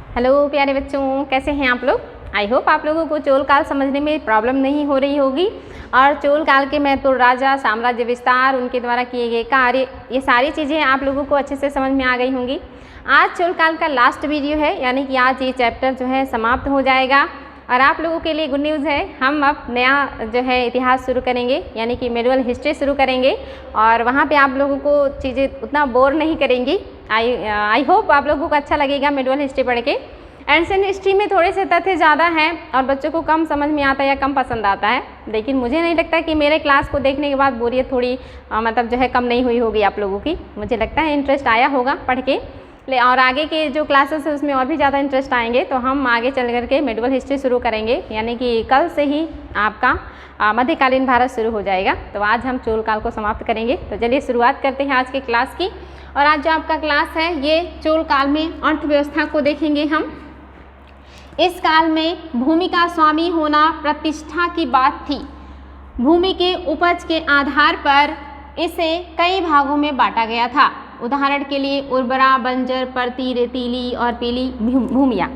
Hello प्यारे बच्चों, कैसे हैं आप लोग। आई होप आप लोगों को चोल काल समझने में प्रॉब्लम नहीं हो रही होगी और चोल काल के महत्वपूर्ण राजा, साम्राज्य विस्तार, उनके द्वारा किए गए कार्य, ये सारी चीज़ें आप लोगों को अच्छे से समझ में आ गई होंगी। आज चोल काल का लास्ट वीडियो है, यानी कि आज ये चैप्टर जो है समाप्त हो जाएगा और आप लोगों के लिए गुड न्यूज़ है, हम अब नया जो है इतिहास शुरू करेंगे, यानी कि मेडिवल हिस्ट्री शुरू करेंगे और वहाँ पे आप लोगों को चीज़ें उतना बोर नहीं करेंगी। आई होप आप लोगों को अच्छा लगेगा मेडिवल हिस्ट्री पढ़ के। एंशिएंट हिस्ट्री में थोड़े से तथ्य ज़्यादा हैं और बच्चों को कम समझ में आता है या कम पसंद आता है, लेकिन मुझे नहीं लगता कि मेरे क्लास को देखने के बाद बोरियत थोड़ी मतलब जो है कम नहीं हुई होगी आप लोगों की। मुझे लगता है इंटरेस्ट आया होगा पढ़ के, और आगे के जो क्लासेस है उसमें और भी ज़्यादा इंटरेस्ट आएंगे, तो हम आगे चल करके मेडिवल हिस्ट्री शुरू करेंगे, यानी कि कल से ही आपका मध्यकालीन भारत शुरू हो जाएगा। तो आज हम चोल काल को समाप्त करेंगे। तो चलिए शुरुआत करते हैं आज के क्लास की। और आज जो आपका क्लास है ये चोल काल में अर्थव्यवस्था को देखेंगे हम। इस काल में भूमि का स्वामी होना प्रतिष्ठा की बात थी। भूमि के उपज के आधार पर इसे कई भागों में बांटा गया था। उदाहरण के लिए उर्वरा, बंजर, परती, रेतीली और पीली भूमियाँ।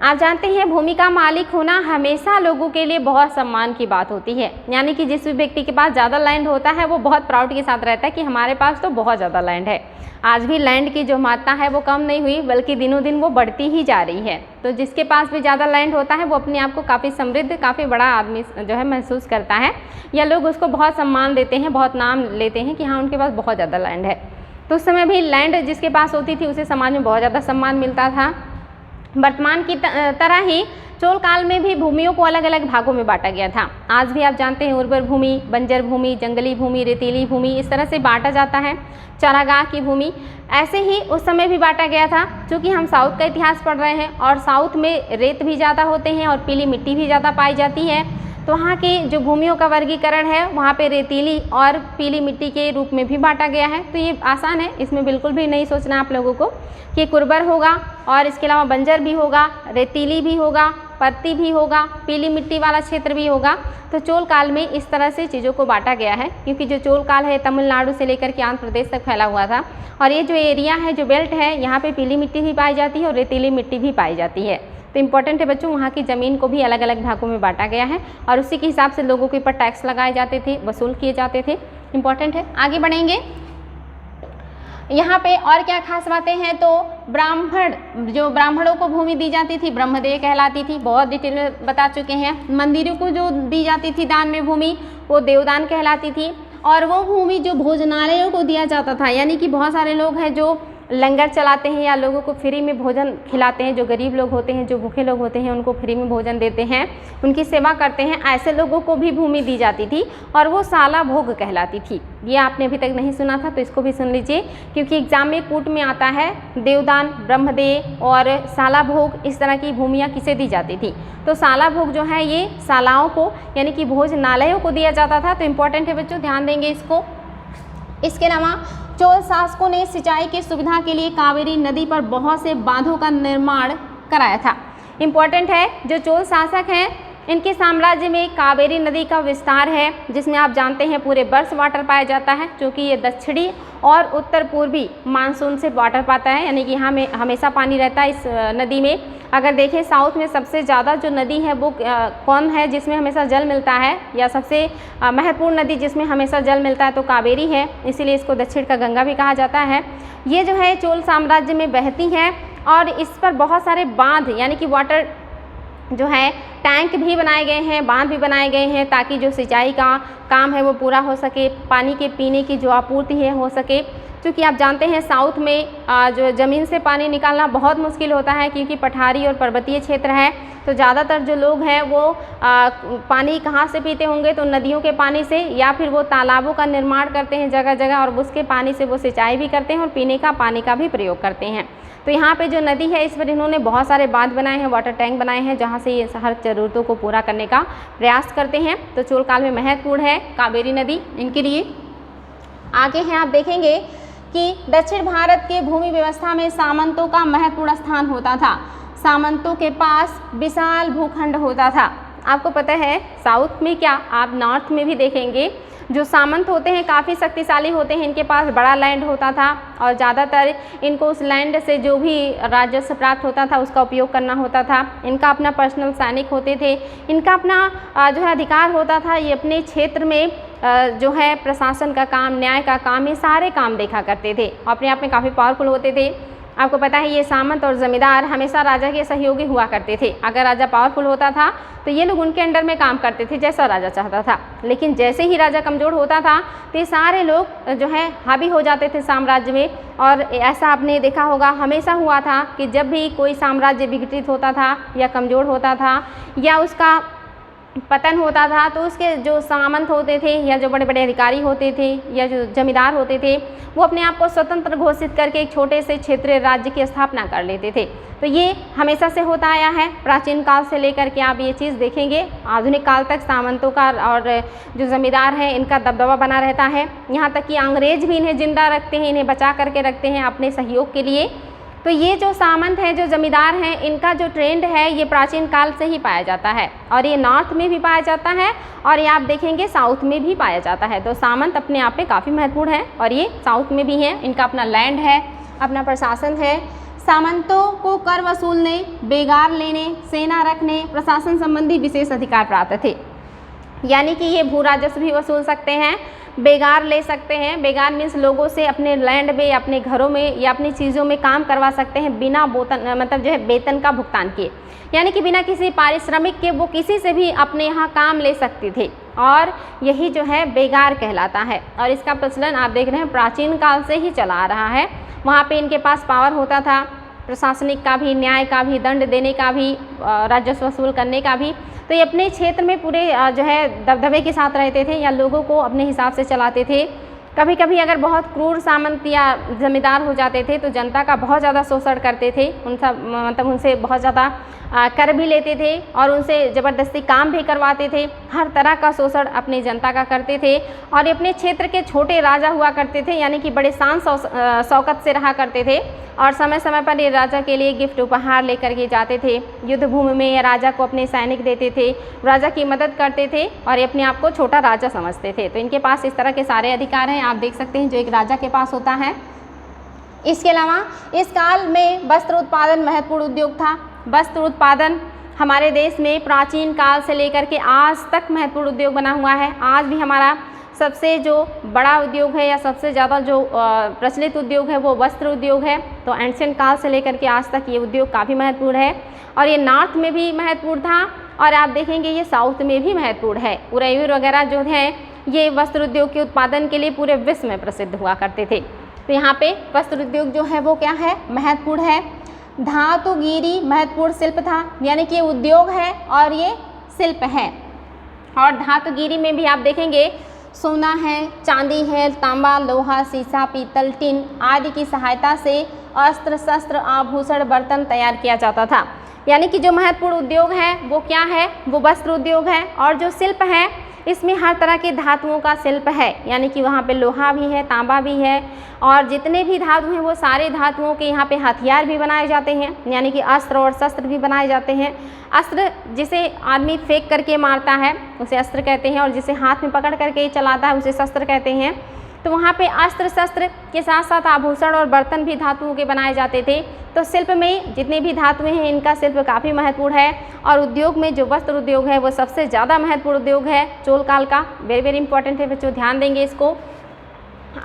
आप जानते हैं भूमि का मालिक होना हमेशा लोगों के लिए बहुत सम्मान की बात होती है, यानी कि जिस भी व्यक्ति के पास ज़्यादा लैंड होता है वो बहुत प्राउड के साथ रहता है कि हमारे पास तो बहुत ज़्यादा लैंड है। आज भी लैंड की जो मात्रा है वो कम नहीं हुई, बल्कि दिनों दिन वो बढ़ती ही जा रही है। तो जिसके पास भी ज़्यादा लैंड होता है वो अपने आप को काफ़ी समृद्ध, काफ़ी बड़ा आदमी जो है महसूस करता है, या लोग उसको बहुत सम्मान देते हैं, बहुत नाम लेते हैं कि हाँ उनके पास बहुत ज़्यादा लैंड है। तो उस समय भी लैंड जिसके पास होती थी उसे समाज में बहुत ज़्यादा सम्मान मिलता था। वर्तमान की तरह ही चोल काल में भी भूमियों को अलग अलग भागों में बांटा गया था। आज भी आप जानते हैं उर्वर भूमि, बंजर भूमि, जंगली भूमि, रेतीली भूमि, इस तरह से बांटा जाता है। चारागाह की भूमि ऐसे ही उस समय भी बांटा गया था। क्योंकि हम साउथ का इतिहास पढ़ रहे हैं और साउथ में रेत भी ज़्यादा होते हैं और पीली मिट्टी भी ज़्यादा पाई जाती है, तो वहाँ की जो भूमियों का वर्गीकरण है वहाँ पे रेतीली और पीली मिट्टी के रूप में भी बांटा गया है। तो ये आसान है, इसमें बिल्कुल भी नहीं सोचना आप लोगों को कि कुर्बर होगा और इसके अलावा बंजर भी होगा, रेतीली भी होगा, परती भी होगा, पीली मिट्टी वाला क्षेत्र भी होगा। तो चोल काल में इस तरह से चीज़ों को बांटा गया है, क्योंकि जो चोल काल है तमिलनाडु से लेकर के आंध्र प्रदेश तक फैला हुआ था और ये जो एरिया है, जो बेल्ट है, यहाँ पे पीली मिट्टी भी पाई जाती है और रेतीली मिट्टी भी पाई जाती है। तो इम्पॉर्टेंट है बच्चों, वहाँ की ज़मीन को भी अलग अलग भागों में बांटा गया है और उसी के हिसाब से लोगों के ऊपर टैक्स लगाए जाते थे, वसूल किए जाते थे। इम्पॉर्टेंट है। आगे बढ़ेंगे। यहाँ पे और क्या खास बातें हैं, तो ब्राह्मणों को भूमि दी जाती थी ब्रह्मदेय कहलाती थी, बहुत डिटेल में बता चुके हैं। मंदिरों को जो दी जाती थी दान में भूमि, वो देवदान कहलाती थी। और वो भूमि जो भोजनालयों को दिया जाता था, यानी कि बहुत सारे लोग हैं जो लंगर चलाते हैं या लोगों को फ्री में भोजन खिलाते हैं, जो गरीब लोग होते हैं, जो भूखे लोग होते हैं, उनको फ्री में भोजन देते हैं, उनकी सेवा करते हैं, ऐसे लोगों को भी भूमि दी जाती थी और वो साला भोग कहलाती थी। ये आपने अभी तक नहीं सुना था तो इसको भी सुन लीजिए, क्योंकि एग्जाम में कूट में आता है देवदान, ब्रह्मदेय और साला भोग, इस तरह की भूमियाँ किसे दी जाती थी। तो साला भोग जो है ये सालाओं को, यानी कि भोजनालयों को दिया जाता था। तो इम्पॉर्टेंट है बच्चों, ध्यान देंगे इसको। इसके अलावा चोल शासकों ने सिंचाई की सुविधा के लिए कावेरी नदी पर बहुत से बांधों का निर्माण कराया था। इम्पॉर्टेंट है, जो चोल शासक हैं इनके साम्राज्य में कावेरी नदी का विस्तार है, जिसमें आप जानते हैं पूरे वर्ष वाटर पाया जाता है, क्योंकि ये दक्षिणी और उत्तर पूर्वी मानसून से वाटर पाता है, यानी कि यहाँ में हमेशा पानी रहता है इस नदी में। अगर देखें साउथ में सबसे ज़्यादा जो नदी है वो कौन है जिसमें हमेशा जल मिलता है, या सबसे महत्वपूर्ण नदी जिसमें हमेशा जल मिलता है, तो कावेरी है, इसीलिए इसको दक्षिण का गंगा भी कहा जाता है। ये जो है चोल साम्राज्य में बहती है और इस पर बहुत सारे बांध, यानी कि वाटर जो है टैंक भी बनाए गए हैं, बांध भी बनाए गए हैं, ताकि जो सिंचाई का काम है वो पूरा हो सके, पानी के पीने की जो आपूर्ति है हो सके। क्योंकि आप जानते हैं साउथ में जो ज़मीन से पानी निकालना बहुत मुश्किल होता है, क्योंकि पठारी और पर्वतीय क्षेत्र है। तो ज़्यादातर जो लोग हैं वो पानी कहाँ से पीते होंगे, तो नदियों के पानी से, या फिर वो तालाबों का निर्माण करते हैं जगह जगह और उसके पानी से वो सिंचाई भी करते हैं और पीने का पानी का भी प्रयोग करते हैं। तो यहाँ पे जो नदी है इस पर इन्होंने बहुत सारे बांध बनाए हैं, वाटर टैंक बनाए हैं, जहाँ से ये हर ज़रूरतों को पूरा करने का प्रयास करते हैं। तो चोल काल में महत्वपूर्ण है कावेरी नदी इनके लिए। आगे हैं, आप देखेंगे कि दक्षिण भारत के भूमि व्यवस्था में सामंतों का महत्वपूर्ण स्थान होता था। सामंतों के पास विशाल भूखंड होता था। आपको पता है साउथ में क्या, आप नॉर्थ में भी देखेंगे जो सामंत होते हैं काफ़ी शक्तिशाली होते हैं, इनके पास बड़ा लैंड होता था और ज़्यादातर इनको उस लैंड से जो भी राजस्व प्राप्त होता था उसका उपयोग करना होता था। इनका अपना पर्सनल सैनिक होते थे, इनका अपना जो है अधिकार होता था। ये अपने क्षेत्र में जो है प्रशासन का काम, न्याय का काम, ये सारे काम देखा करते थे, अपने आप में काफ़ी पावरफुल होते थे। आपको पता है ये सामंत और ज़मींदार हमेशा राजा के सहयोगी हुआ करते थे। अगर राजा पावरफुल होता था तो ये लोग उनके अंडर में काम करते थे जैसा राजा चाहता था, लेकिन जैसे ही राजा कमज़ोर होता था तो ये सारे लोग जो है हावी हो जाते थे साम्राज्य में। और ऐसा आपने देखा होगा हमेशा हुआ था कि जब भी कोई साम्राज्य विघटित होता था या कमज़ोर होता था या उसका पतन होता था तो उसके जो सामंत होते थे या जो बड़े बड़े अधिकारी होते थे या जो जमींदार होते थे वो अपने आप को स्वतंत्र घोषित करके एक छोटे से क्षेत्रीय राज्य की स्थापना कर लेते थे। तो ये हमेशा से होता आया है, प्राचीन काल से लेकर के आप ये चीज़ देखेंगे आधुनिक काल तक सामंतों का और जो ज़मींदार हैं इनका दबदबा बना रहता है। यहाँ तक कि अंग्रेज भी इन्हें जिंदा रखते हैं, इन्हें बचा करके रखते हैं अपने सहयोग के लिए। तो ये जो सामंत हैं, जो जमींदार हैं, इनका जो ट्रेंड है ये प्राचीन काल से ही पाया जाता है और ये नॉर्थ में भी पाया जाता है और ये आप देखेंगे साउथ में भी पाया जाता है। तो सामंत अपने आप में काफ़ी महत्वपूर्ण है और ये साउथ में भी हैं, इनका अपना लैंड है, अपना प्रशासन है। सामंतों को कर वसूलने, बेगार लेने, सेना रखने, प्रशासन संबंधी विशेष अधिकार प्राप्त थे। यानी कि ये भू राजस्व भी वसूल सकते हैं, बेगार ले सकते हैं। बेगार मीन्स लोगों से अपने लैंड में, अपने घरों में या अपनी चीज़ों में काम करवा सकते हैं बिना मतलब जो है वेतन का भुगतान किए, यानी कि बिना किसी पारिश्रमिक के वो किसी से भी अपने यहाँ काम ले सकते थे और यही जो है बेगार कहलाता है। और इसका प्रचलन आप देख रहे हैं प्राचीन काल से ही चला आ रहा है। वहाँ पे इनके पास पावर होता था प्रशासनिक का भी, न्याय का भी, दंड देने का भी, राजस्व वसूल करने का भी। तो ये अपने क्षेत्र में पूरे जो है दबदबे के साथ रहते थे या लोगों को अपने हिसाब से चलाते थे। कभी कभी अगर बहुत क्रूर सामंत या जमींदार हो जाते थे तो जनता का बहुत ज़्यादा शोषण करते थे, उनसे बहुत ज़्यादा कर भी लेते थे और उनसे ज़बरदस्ती काम भी करवाते थे। हर तरह का शोषण अपनी जनता का करते थे और ये अपने क्षेत्र के छोटे राजा हुआ करते थे, यानी कि बड़े शान शौकत से रहा करते थे और समय समय पर ये राजा के लिए गिफ्ट उपहार लेकर के जाते थे। युद्ध भूमि में ये राजा को अपने सैनिक देते थे, राजा की मदद करते थे और ये अपने आप को छोटा राजा समझते थे। तो इनके पास इस तरह के सारे अधिकार हैं, आप देख सकते हैं, जो एक राजा के पास होता है। इसके अलावा इस काल में वस्त्र उत्पादन महत्वपूर्ण उद्योग था। वस्त्र उत्पादन हमारे देश में प्राचीन काल से लेकर के आज तक महत्वपूर्ण उद्योग बना हुआ है। आज भी हमारा सबसे जो बड़ा उद्योग है या सबसे ज़्यादा जो प्रचलित उद्योग है वो वस्त्र उद्योग है। तो एंशिएंट काल से लेकर के आज तक ये उद्योग काफ़ी महत्वपूर्ण है और ये नॉर्थ में भी महत्वपूर्ण था और आप देखेंगे ये साउथ में भी महत्वपूर्ण है। उरैयूर वगैरह जो हैं ये वस्त्र उद्योग के उत्पादन के लिए पूरे विश्व में प्रसिद्ध हुआ करते थे। तो यहाँ पे वस्त्र उद्योग जो है वो क्या है, महत्वपूर्ण है। धातुगिरी महत्वपूर्ण शिल्प था, यानी कि ये उद्योग है और ये शिल्प है। और धातुगिरी में भी आप देखेंगे सोना है, चांदी है, तांबा, लोहा, शीशा, पीतल, टिन आदि की सहायता से अस्त्र शस्त्र, आभूषण, बर्तन तैयार किया जाता था। यानी कि जो महत्वपूर्ण उद्योग है वो क्या है, वो वस्त्र उद्योग है। और जो शिल्प है इसमें हर तरह के धातुओं का शिल्प है, यानी कि वहाँ पे लोहा भी है, तांबा भी है और जितने भी धातु हैं वो सारे धातुओं के यहाँ पे हथियार भी बनाए जाते हैं, यानी कि अस्त्र और शस्त्र भी बनाए जाते हैं। अस्त्र जिसे आदमी फेंक करके मारता है उसे अस्त्र कहते हैं और जिसे हाथ में पकड़ करके चलाता है उसे शस्त्र कहते हैं। तो वहाँ पे अस्त्र शस्त्र के साथ साथ आभूषण और बर्तन भी धातुओं के बनाए जाते थे। तो शिल्प में जितने भी धातुएं हैं इनका शिल्प काफ़ी महत्वपूर्ण है और उद्योग में जो वस्त्र उद्योग है वो सबसे ज़्यादा महत्वपूर्ण उद्योग है चोल काल का। वेरी वेरी इंपॉर्टेंट है बच्चों, ध्यान देंगे इसको।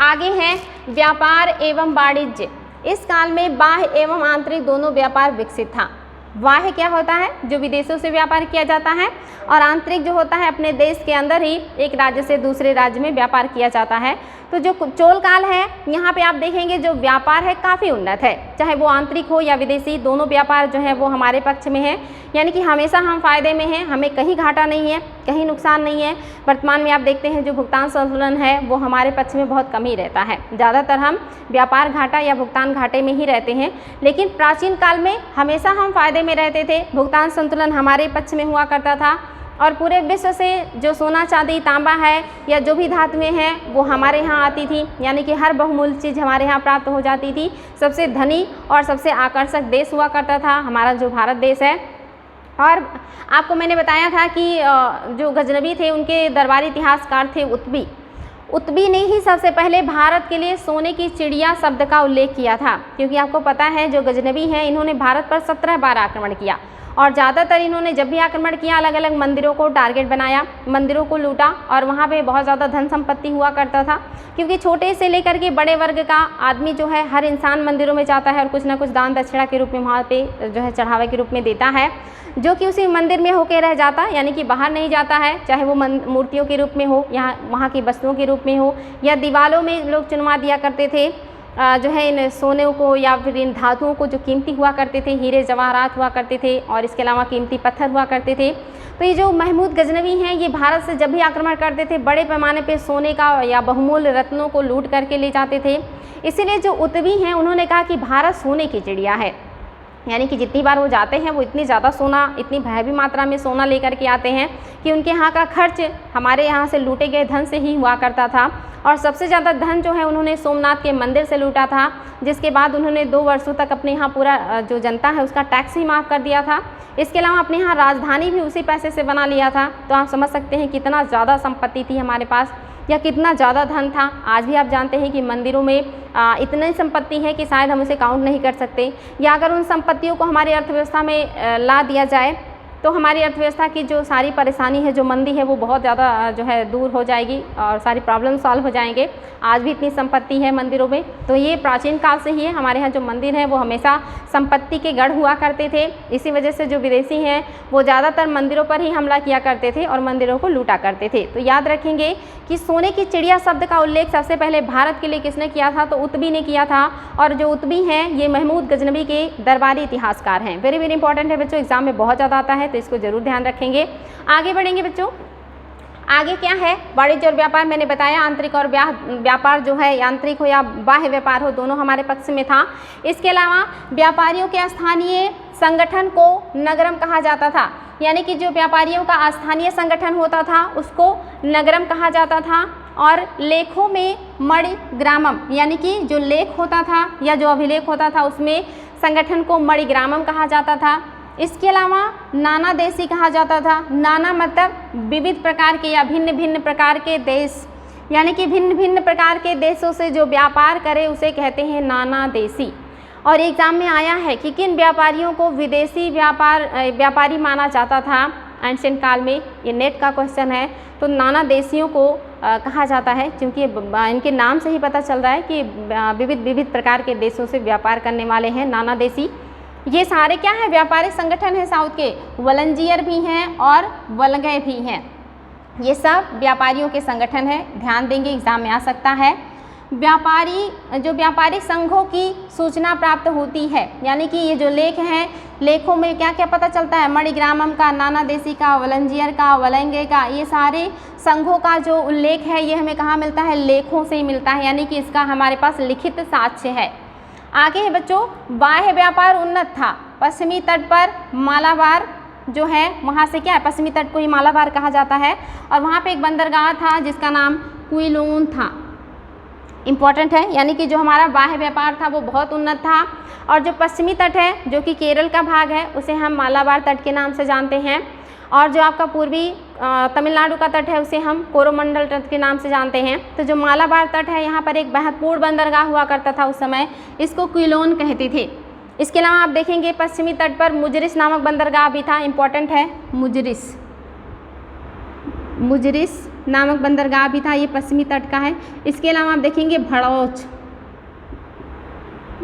आगे है व्यापार एवं वाणिज्य। इस काल में बाह्य एवं आंतरिक दोनों व्यापार विकसित था। बाह्य क्या होता है, जो विदेशों से व्यापार किया जाता है, और आंतरिक जो होता है अपने देश के अंदर ही एक राज्य से दूसरे राज्य में व्यापार किया जाता है। तो जो चोल काल है यहाँ पे आप देखेंगे जो व्यापार है काफ़ी उन्नत है, चाहे वो आंतरिक हो या विदेशी, दोनों व्यापार जो है वो हमारे पक्ष में है, यानी कि हमेशा हम फायदे में हैं, हमें कहीं घाटा नहीं है, कहीं नुकसान नहीं है। वर्तमान में आप देखते हैं जो भुगतान संतुलन है वो हमारे पक्ष में बहुत कम ही रहता है, ज़्यादातर हम व्यापार घाटा या भुगतान घाटे में ही रहते हैं। लेकिन प्राचीन काल में हमेशा हम फायदे में रहते थे, भुगतान संतुलन हमारे पक्ष में हुआ करता था और पूरे विश्व से जो सोना चांदी तांबा है या जो भी धातुएं हैं वो हमारे यहाँ आती थी, यानी कि हर बहुमूल्य चीज़ हमारे यहाँ प्राप्त हो जाती थी। सबसे धनी और सबसे आकर्षक देश हुआ करता था हमारा जो भारत देश है। और आपको मैंने बताया था कि जो गजनवी थे उनके दरबारी इतिहासकार थे उत्बी ने ही सबसे पहले भारत के लिए सोने की चिड़िया शब्द का उल्लेख किया था, क्योंकि आपको पता है जो गजनवी हैं इन्होंने भारत पर 17 बार आक्रमण किया और ज़्यादातर इन्होंने जब भी आक्रमण किया अलग अलग मंदिरों को टारगेट बनाया, मंदिरों को लूटा और वहाँ पे बहुत ज़्यादा धन संपत्ति हुआ करता था, क्योंकि छोटे से लेकर के बड़े वर्ग का आदमी जो है हर इंसान मंदिरों में जाता है और कुछ ना कुछ दान दक्षिणा के रूप में वहाँ पे जो है चढ़ावे के रूप में देता है, जो कि उसी मंदिर में होकर रह जाता, यानी कि बाहर नहीं जाता है, चाहे वो मूर्तियों के रूप में हो या वहाँ की वस्तुओं के रूप में हो या दीवारों में लोग चुनवा दिया करते थे जो है इन सोने को या फिर इन धातुओं को जो कीमती हुआ करते थे, हीरे जवाहरात हुआ करते थे और इसके अलावा कीमती पत्थर हुआ करते थे। तो ये जो महमूद गजनवी हैं ये भारत से जब भी आक्रमण करते थे बड़े पैमाने पे सोने का या बहुमूल्य रत्नों को लूट करके ले जाते थे। इसीलिए जो उत्बी हैं उन्होंने कहा कि भारत सोने की चिड़िया है, यानी कि जितनी बार वो जाते हैं वो इतनी ज़्यादा सोना, इतनी भयावी मात्रा में सोना लेकर के आते हैं कि उनके यहाँ का खर्च हमारे यहाँ से लूटे गए धन से ही हुआ करता था। और सबसे ज़्यादा धन जो है उन्होंने सोमनाथ के मंदिर से लूटा था, जिसके बाद उन्होंने 2 वर्षों तक अपने यहाँ पूरा जो जनता है उसका टैक्स ही माफ़ कर दिया था। इसके अलावा अपने यहाँ राजधानी भी उसी पैसे से बना लिया था। तो आप समझ सकते हैं कितना ज़्यादा संपत्ति थी हमारे पास या कितना ज़्यादा धन था। आज भी आप जानते हैं कि मंदिरों में इतनी संपत्ति है कि शायद हम उसे काउंट नहीं कर सकते, या अगर उन संपत्तियों को हमारी अर्थव्यवस्था में ला दिया जाए तो हमारी अर्थव्यवस्था की जो सारी परेशानी है, जो मंदी है, वो बहुत ज़्यादा जो है दूर हो जाएगी और सारी प्रॉब्लम सॉल्व हो जाएंगे। आज भी इतनी संपत्ति है मंदिरों में, तो ये प्राचीन काल से ही है। हमारे यहाँ जो मंदिर हैं वो हमेशा संपत्ति के गढ़ हुआ करते थे। इसी वजह से जो विदेशी हैं वो ज़्यादातर मंदिरों पर ही हमला किया करते थे और मंदिरों को लूटा करते थे। तो याद रखेंगे कि सोने की चिड़िया शब्द का उल्लेख सबसे पहले भारत के लिए किसने किया था, तो उत्बी ने किया था। और जो उत्बी हैं ये महमूद गजनवी के दरबारी इतिहासकार हैं। वेरी वेरी इंपॉर्टेंट है बच्चों, एग्जाम में बहुत ज़्यादा आता है, तो इसको जरूर ध्यान रखेंगे। आगे बढ़ेंगे बच्चों, आगे क्या है, वाणिज्य और व्यापार। मैंने बताया आंतरिक और व्यापार जो है आंतरिक हो या बाह्य व्यापार हो, दोनों हमारे पक्ष में था। इसके अलावा व्यापारियों के स्थानीय संगठन को नगरम कहा जाता था, यानी कि जो व्यापारियों का स्थानीय संगठन होता था उसको नगरम कहा जाता था। और लेखों में मणिग्रामम, यानी कि जो लेख होता था या जो अभिलेख होता था उसमें संगठन को मणिग्रामम कहा जाता था। इसके अलावा नाना देशी कहा जाता था। नाना मतलब विविध प्रकार के या भिन्न भिन्न प्रकार के देश, यानी कि भिन्न भिन्न प्रकार के देशों से जो व्यापार करे उसे कहते हैं नाना देशी। और एग्जाम में आया है कि किन व्यापारियों को विदेशी व्यापारी माना जाता था एंशिएंट काल में, ये नेट का क्वेश्चन है। तो नाना देशियों को कहा जाता है, क्योंकि इनके नाम से ही पता चल रहा है कि विविध प्रकार के देशों से व्यापार करने वाले हैं नाना देशी। ये सारे क्या है, व्यापारिक संगठन है साउथ के। वलंजियर भी हैं और वलगय भी हैं, ये सब व्यापारियों के संगठन है, ध्यान देंगे, एग्जाम में आ सकता है। व्यापारिक संघों की सूचना प्राप्त होती है, यानी कि ये जो लेख हैं, लेखों में क्या क्या पता चलता है, मणिग्रामम का, नाना देशी का, वलंजियर का, वलंगे का, ये सारे संघों का जो उल्लेख है ये हमें कहाँ मिलता है, लेखों से ही मिलता है, यानी कि इसका हमारे पास लिखित साक्ष्य है। आगे है बच्चों, बाह्य व्यापार उन्नत था। पश्चिमी तट पर मालाबार जो है वहाँ से क्या है, पश्चिमी तट को ही मालाबार कहा जाता है, और वहाँ पे एक बंदरगाह था जिसका नाम क्विलोन था। इम्पॉर्टेंट है, यानी कि जो हमारा बाह्य व्यापार था वो बहुत उन्नत था। और जो पश्चिमी तट है जो कि केरल का भाग है उसे हम मालाबार तट के नाम से जानते हैं, और जो आपका पूर्वी तमिलनाडु का तट है उसे हम कोरोमंडल तट के नाम से जानते हैं। तो जो मालाबार तट है यहाँ पर एक महत्वपूर्ण बंदरगाह हुआ करता था उस समय, इसको क्विलोन कहते थे। इसके अलावा आप देखेंगे पश्चिमी तट पर मुजरिस नामक बंदरगाह भी था, इम्पॉर्टेंट है, मुजरिस नामक बंदरगाह भी था, ये पश्चिमी तट का है। इसके अलावा आप देखेंगे भड़ौच,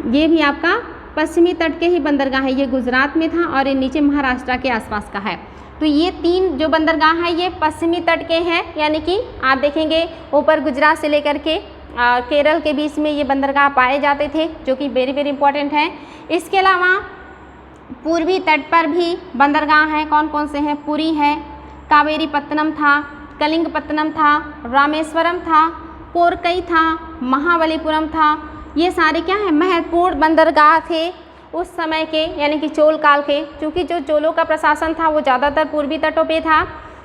ये भी आपका पश्चिमी तट के ही बंदरगाह है, ये गुजरात में था और ये नीचे महाराष्ट्र के आसपास का है। तो ये 3 जो बंदरगाह है ये पश्चिमी तट के हैं, यानी कि आप देखेंगे ऊपर गुजरात से लेकर के केरल के बीच में ये बंदरगाह पाए जाते थे, जो कि वेरी वेरी इंपॉर्टेंट है। इसके अलावा पूर्वी तट पर भी बंदरगाह हैं, कौन कौन से हैं, पुरी है, कावेरीपत्तनम था, कलिंगपत्तनम था, रामेश्वरम था, कोरकई था, महाबलीपुरम था। ये सारे क्या है, महत्वपूर्ण बंदरगाह थे उस समय के, यानी कि चोल काल के। क्योंकि जो चोलों का प्रशासन था वो ज़्यादातर पूर्वी तटों पे था,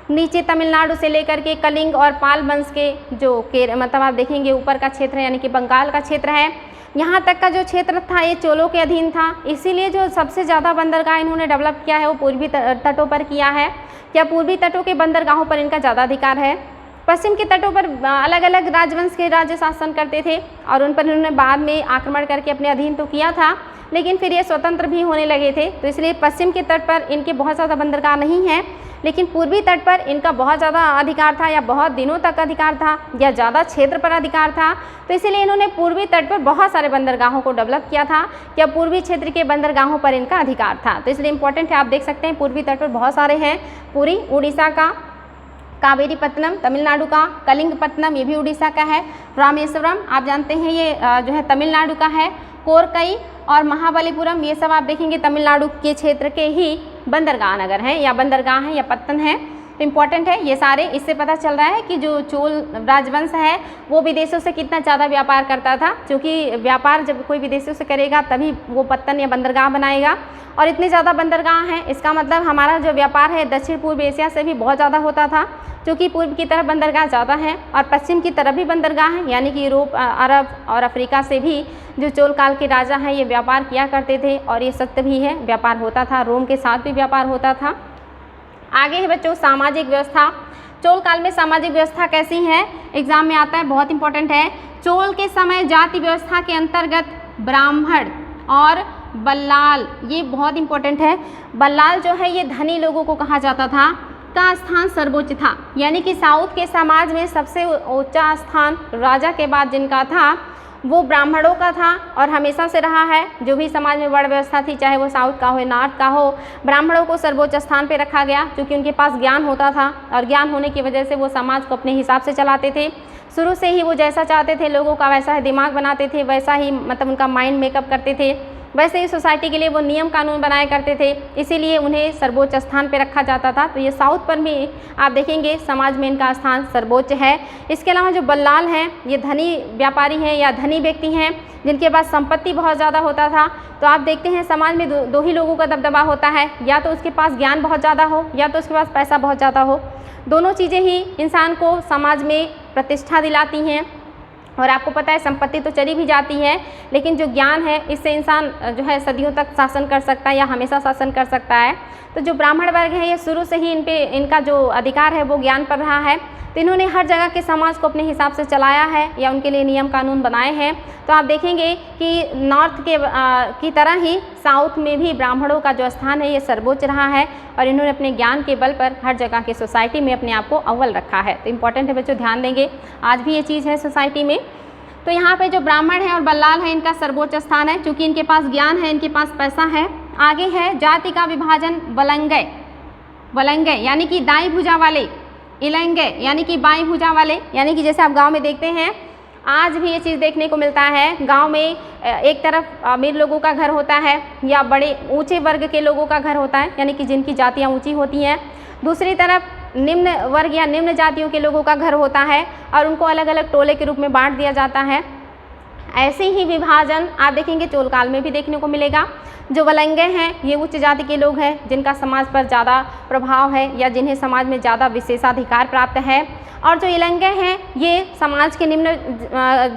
नीचे तमिलनाडु से लेकर के कलिंग और पाल वंश के जो मतलब आप देखेंगे ऊपर का क्षेत्र है, यानी कि बंगाल का क्षेत्र है, यहाँ तक का जो क्षेत्र था ये चोलों के अधीन था, इसीलिए जो सबसे ज़्यादा बंदरगाह इन्होंने डेवलप किया है वो पूर्वी तटों पर किया है। क्या पूर्वी तटों के बंदरगाहों पर इनका ज़्यादा अधिकार है? पश्चिम के तटों पर अलग अलग राजवंश के राज्य शासन करते थे और उन पर इन्होंने बाद में आक्रमण करके अपने अधीन तो किया था, लेकिन फिर ये स्वतंत्र भी होने लगे थे, तो इसलिए पश्चिम के तट पर इनके बहुत ज़्यादा बंदरगाह नहीं हैं, लेकिन पूर्वी तट पर इनका बहुत ज़्यादा अधिकार था या बहुत दिनों तक अधिकार था या ज़्यादा क्षेत्र पर अधिकार था, तो इसीलिए इन्होंने पूर्वी तट पर बहुत सारे बंदरगाहों को डेवलप किया था या पूर्वी क्षेत्र के बंदरगाहों पर इनका अधिकार था। तो इसलिए इंपॉर्टेंट है, आप देख सकते हैं पूर्वी तट पर बहुत सारे हैं, पुरी उड़ीसा का, कावेरीपत्तनम तमिलनाडु का, कलिंगपत्तनम ये भी उड़ीसा का है, रामेश्वरम आप जानते हैं ये जो है तमिलनाडु का है, कोरकई और महाबलीपुरम ये सब आप देखेंगे तमिलनाडु के क्षेत्र के ही बंदरगाह नगर हैं या बंदरगाह हैं या पत्तन हैं। तो इम्पॉर्टेंट है ये सारे, इससे पता चल रहा है कि जो चोल राजवंश है वो विदेशों से कितना ज़्यादा व्यापार करता था, क्योंकि व्यापार जब कोई विदेशों से करेगा तभी वो पत्तन या बंदरगाह बनाएगा, और इतने ज़्यादा बंदरगाह हैं इसका मतलब हमारा जो व्यापार है दक्षिण पूर्व एशिया से भी बहुत ज़्यादा होता था, क्योंकि पूर्व की तरफ बंदरगाह ज़्यादा हैं और पश्चिम की तरफ भी बंदरगाह हैं, यानी कि यूरोप, अरब और अफ्रीका से भी जो चोल काल के राजा हैं ये व्यापार किया करते थे, और ये सत्य भी है, व्यापार होता था, रोम के साथ भी व्यापार होता था। आगे है बच्चों सामाजिक व्यवस्था। चोल काल में सामाजिक व्यवस्था कैसी है, एग्जाम में आता है, बहुत इंपॉर्टेंट है। चोल के समय जाति व्यवस्था के अंतर्गत ब्राह्मण और बल्लाल, ये बहुत इंपॉर्टेंट है, बल्लाल जो है ये धनी लोगों को कहा जाता था, का स्थान सर्वोच्च था, यानी कि साउथ के समाज में सबसे ऊंचा स्थान राजा के बाद जिनका था वो ब्राह्मणों का था और हमेशा से रहा है। जो भी समाज में वर्ण व्यवस्था थी, चाहे वो साउथ का हो नॉर्थ का हो, ब्राह्मणों को सर्वोच्च स्थान पे रखा गया, क्योंकि उनके पास ज्ञान होता था और ज्ञान होने की वजह से वो समाज को अपने हिसाब से चलाते थे। शुरू से ही वो जैसा चाहते थे लोगों का वैसा ही दिमाग बनाते थे, वैसा ही मतलब उनका माइंड मेकअप करते थे, वैसे ही सोसाइटी के लिए वो नियम कानून बनाया करते थे, इसीलिए उन्हें सर्वोच्च स्थान पे रखा जाता था। तो ये साउथ पर भी आप देखेंगे समाज में इनका स्थान सर्वोच्च है। इसके अलावा जो बल्लाल हैं ये धनी व्यापारी हैं या धनी व्यक्ति हैं जिनके पास संपत्ति बहुत ज़्यादा होता था। तो आप देखते हैं समाज में दो ही लोगों का दबदबा होता है, या तो उसके पास ज्ञान बहुत ज़्यादा हो या तो उसके पास पैसा बहुत ज़्यादा हो। दोनों चीज़ें ही इंसान को समाज में प्रतिष्ठा दिलाती हैं, और आपको पता है संपत्ति तो चली भी जाती है, लेकिन जो ज्ञान है इससे इंसान जो है सदियों तक शासन कर सकता है या हमेशा शासन कर सकता है। तो जो ब्राह्मण वर्ग है ये शुरू से ही इनका जो अधिकार है वो ज्ञान पर रहा है, तो इन्होंने हर जगह के समाज को अपने हिसाब से चलाया है या उनके लिए नियम कानून बनाए हैं। तो आप देखेंगे कि नॉर्थ की तरह ही साउथ में भी ब्राह्मणों का जो स्थान है ये सर्वोच्च रहा है, और इन्होंने अपने ज्ञान के बल पर हर जगह की सोसाइटी में अपने आप को अव्वल रखा है। तो इम्पॉर्टेंट है बच्चों, ध्यान देंगे, आज भी ये चीज़ है सोसाइटी में। तो यहाँ पे जो ब्राह्मण है और बल्लाल है इनका सर्वोच्च स्थान है, क्योंकि इनके पास ज्ञान है, इनके पास पैसा है। आगे है जाति का विभाजन, वलंगय यानी कि दाई भुजा वाले, इलंगय यानी कि बाई भुजा वाले, यानी कि जैसे आप गांव में देखते हैं आज भी ये चीज़ देखने को मिलता है। गांव में एक तरफ अमीर लोगों का घर होता है या बड़े ऊंचे वर्ग के लोगों का घर होता है, यानी कि जिनकी जातियाँ ऊँची होती हैं, दूसरी तरफ निम्न वर्ग या निम्न जातियों के लोगों का घर होता है और उनको अलग अलग टोले के रूप में बांट दिया जाता है। ऐसे ही विभाजन आप देखेंगे चोल काल में भी देखने को मिलेगा। जो वलंगय हैं ये उच्च जाति के लोग हैं जिनका समाज पर ज़्यादा प्रभाव है या जिन्हें समाज में ज़्यादा विशेषाधिकार प्राप्त है, और जो इलंगय हैं ये समाज के निम्न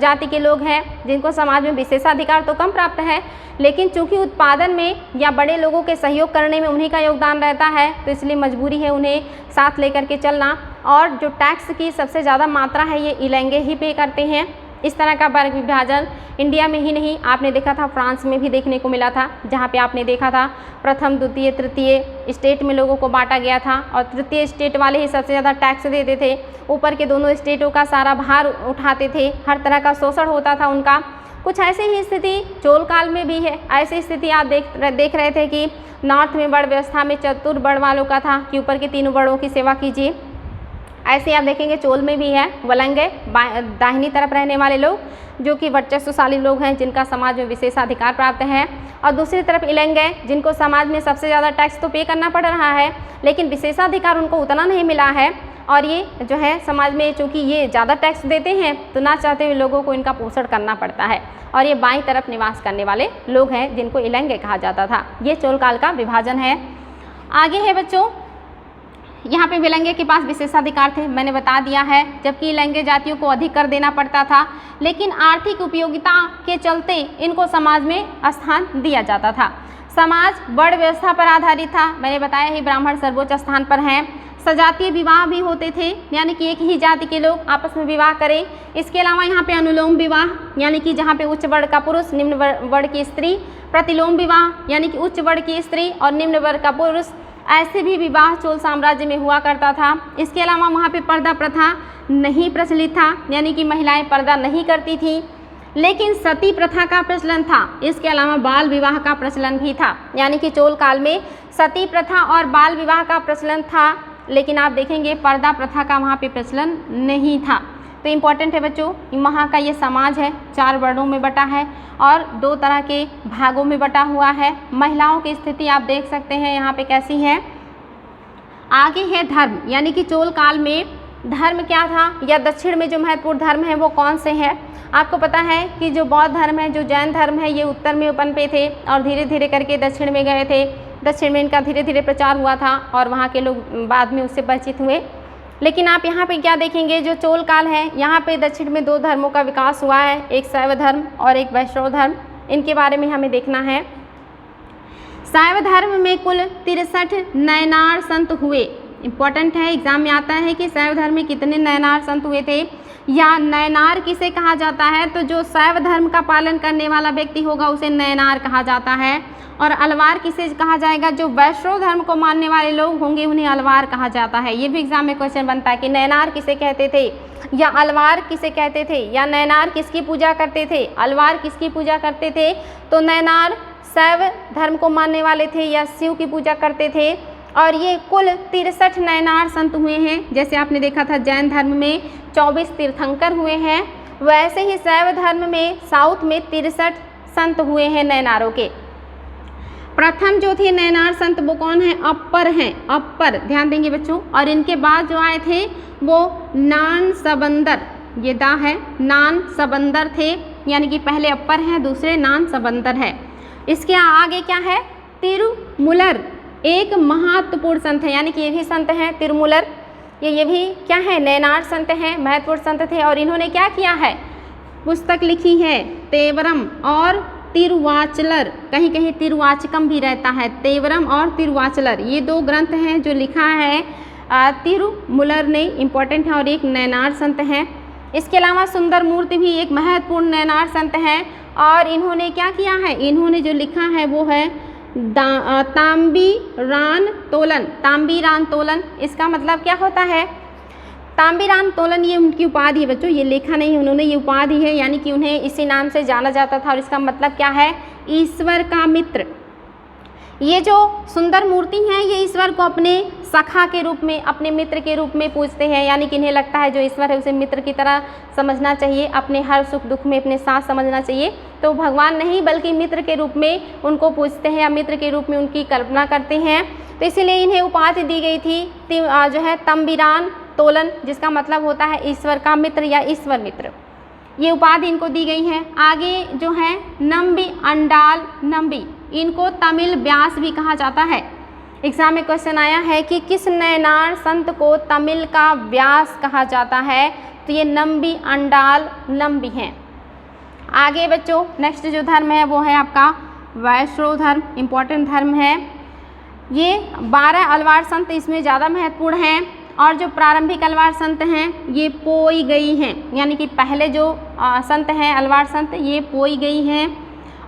जाति के लोग हैं जिनको समाज में विशेषाधिकार तो कम प्राप्त है, लेकिन चूंकि उत्पादन में या बड़े लोगों के सहयोग करने में उन्हीं का योगदान रहता है, तो इसलिए मजबूरी है उन्हें साथ लेकर के चलना। और जो टैक्स की सबसे ज़्यादा मात्रा है ये इलंगय ही पे करते हैं। इस तरह का वर्ग विभाजन इंडिया में ही नहीं, आपने देखा था फ्रांस में भी देखने को मिला था, जहाँ पे आपने देखा था प्रथम द्वितीय तृतीय स्टेट में लोगों को बांटा गया था और तृतीय स्टेट वाले ही सबसे ज़्यादा टैक्स देते थे, ऊपर के दोनों स्टेटों का सारा भार उठाते थे, हर तरह का शोषण होता था उनका। कुछ ऐसी ही स्थिति चोल काल में भी है। ऐसी स्थिति आप देख रहे थे कि नॉर्थ में वर्ण व्यवस्था में चतुर्वर्ण वालों का था कि ऊपर के तीनों वर्णों की सेवा कीजिए। ऐसे आप देखेंगे चोल में भी है वलंगय, दाहिनी तरफ रहने वाले लोग जो कि वर्चस्वशाली लोग हैं जिनका समाज में विशेषाधिकार प्राप्त है, और दूसरी तरफ इलंगय जिनको समाज में सबसे ज़्यादा टैक्स तो पे करना पड़ रहा है लेकिन विशेषाधिकार उनको उतना नहीं मिला है, और ये जो है समाज में चूँकि ये ज़्यादा टैक्स देते हैं तो ना चाहते हुए लोगों को इनका पोषण करना पड़ता है, और ये बाईं तरफ निवास करने वाले लोग हैं जिनको इलंगय कहा जाता था। ये चोल काल का विभाजन है। आगे है बच्चों यहाँ पे विलंघ्य के पास विशेषाधिकार थे, मैंने बता दिया है, जबकि लैंगिक जातियों को अधिक कर देना पड़ता था, लेकिन आर्थिक उपयोगिता के चलते इनको समाज में स्थान दिया जाता था। समाज वर्ण व्यवस्था पर आधारित था, मैंने बताया ही ब्राह्मण सर्वोच्च स्थान पर हैं। सजातीय विवाह भी होते थे, यानी कि एक ही जाति के लोग आपस में विवाह करें। इसके अलावा यहाँ पे अनुलोम विवाह, यानी कि जहाँ पे उच्च वर्ण का पुरुष निम्न वर्ण की स्त्री, प्रतिलोम विवाह यानी कि उच्च वर्ण की स्त्री और निम्न वर्ण का पुरुष, ऐसे भी विवाह चोल साम्राज्य में हुआ करता था। इसके अलावा वहाँ पे पर्दा प्रथा नहीं प्रचलित था, यानी कि महिलाएं पर्दा नहीं करती थी, लेकिन सती प्रथा का प्रचलन था। इसके अलावा बाल विवाह का प्रचलन भी था, यानी कि चोल काल में सती प्रथा और बाल विवाह का प्रचलन था, लेकिन आप देखेंगे पर्दा प्रथा का वहाँ पे प्रचलन नहीं था। तो इम्पॉर्टेंट है बच्चों, वहाँ का ये समाज है 4 वर्णों में बटा है और 2 तरह के भागों में बटा हुआ है। महिलाओं की स्थिति आप देख सकते हैं यहाँ पे कैसी है। आगे है धर्म, यानी कि चोल काल में धर्म क्या था या दक्षिण में जो महत्वपूर्ण धर्म है वो कौन से हैं। आपको पता है कि जो बौद्ध धर्म है, जो जैन धर्म है, ये उत्तर में पनपे थे और धीरे धीरे करके दक्षिण में गए थे। दक्षिण में इनका धीरे धीरे प्रचार हुआ था और वहाँ के लोग बाद में उससे परिचित हुए। लेकिन आप यहाँ पे क्या देखेंगे, जो चोल काल है यहाँ पे दक्षिण में 2 धर्मों का विकास हुआ है, एक शैव धर्म और एक वैष्णव धर्म। इनके बारे में हमें देखना है। शैव धर्म में कुल 63 नयनार संत हुए। इम्पॉर्टेंट है, एग्जाम में आता है कि शैव धर्म में कितने नयनार संत हुए थे या नयनार किसे कहा जाता है। तो जो शैव धर्म का पालन करने वाला व्यक्ति होगा उसे नयनार कहा जाता है। और अलवार किसे कहा जाएगा, जो वैष्णव धर्म को मानने वाले लोग होंगे उन्हें अलवार कहा जाता है। ये भी एग्जाम में क्वेश्चन बनता है कि नयनार किसे कहते थे या अलवार किसे कहते थे, या नयनार किसकी पूजा करते थे, अलवार किसकी पूजा करते थे। तो नयनार शैव धर्म को मानने वाले थे या शिव की पूजा करते थे। और ये कुल 63 नयनार संत हुए हैं। जैसे आपने देखा था जैन धर्म में 24 तीर्थंकर हुए हैं, वैसे ही शैव धर्म में साउथ में 63 संत हुए हैं नयनारों के। प्रथम जो थे नयनार संत वो कौन है, अप्पर हैं, अप्पर ध्यान देंगे बच्चों। और इनके बाद जो आए थे वो नान सबंदर, ये दा है, नान सबंदर थे, यानी कि पहले अप्पर हैं दूसरे नान सबंदर है। इसके आगे क्या है, तिरुमूलर एक महत्वपूर्ण संत है, यानी कि ये भी संत हैं तिरुमूलर, ये भी क्या है, नयनार संत हैं, महत्वपूर्ण संत थे। और इन्होंने क्या किया है, पुस्तक लिखी है तेवरम और तिरुवाचलर, कहीं कहीं तिरुवाचकम भी रहता है, तेवरम और तिरुवाचलर, ये 2 ग्रंथ हैं जो लिखा है तिरुमूलर ने, इम्पॉर्टेंट है और एक नयनार संत हैं। इसके अलावा सुंदर मूर्ति भी एक महत्वपूर्ण नयनार संत हैं। और इन्होंने क्या किया है, इन्होंने जो लिखा है वो है तांबीरान तोलन। तांबीरान तोलन इसका मतलब क्या होता है, तांबीरान तोलन ये उनकी उपाधि है बच्चों, ये लेखा नहीं उन्होंने, ये उपाधि है, यानी कि उन्हें इसी नाम से जाना जाता था। और इसका मतलब क्या है, ईश्वर का मित्र। ये जो सुंदर मूर्ति हैं ये ईश्वर को अपने सखा के रूप में, अपने मित्र के रूप में पूजते हैं, यानी कि इन्हें लगता है जो ईश्वर है उसे मित्र की तरह समझना चाहिए, अपने हर सुख दुख में अपने साथ समझना चाहिए। तो भगवान नहीं बल्कि मित्र के रूप में उनको पूजते हैं या मित्र के रूप में उनकी कल्पना करते हैं। तो इसीलिए इन्हें उपाधि दी गई थी जो है तंबीरान तोलन, जिसका मतलब होता है ईश्वर का मित्र या ईश्वर मित्र, ये उपाधि इनको दी गई है। आगे जो है नंबी अंडाल नंबी, इनको तमिल व्यास भी कहा जाता है। एग्जाम में क्वेश्चन आया है कि किस नयनार संत को तमिल का व्यास कहा जाता है, तो ये नंबी अंडाल नंबी हैं। आगे बच्चों नेक्स्ट जो धर्म है वो है आपका वैष्णव धर्म, इम्पॉर्टेंट धर्म है। ये 12 अलवार संत इसमें ज़्यादा महत्वपूर्ण हैं। और जो प्रारंभिक अलवार संत हैं ये पोई गई हैं, यानी कि पहले जो संत हैं अलवार संत ये पोई गई हैं।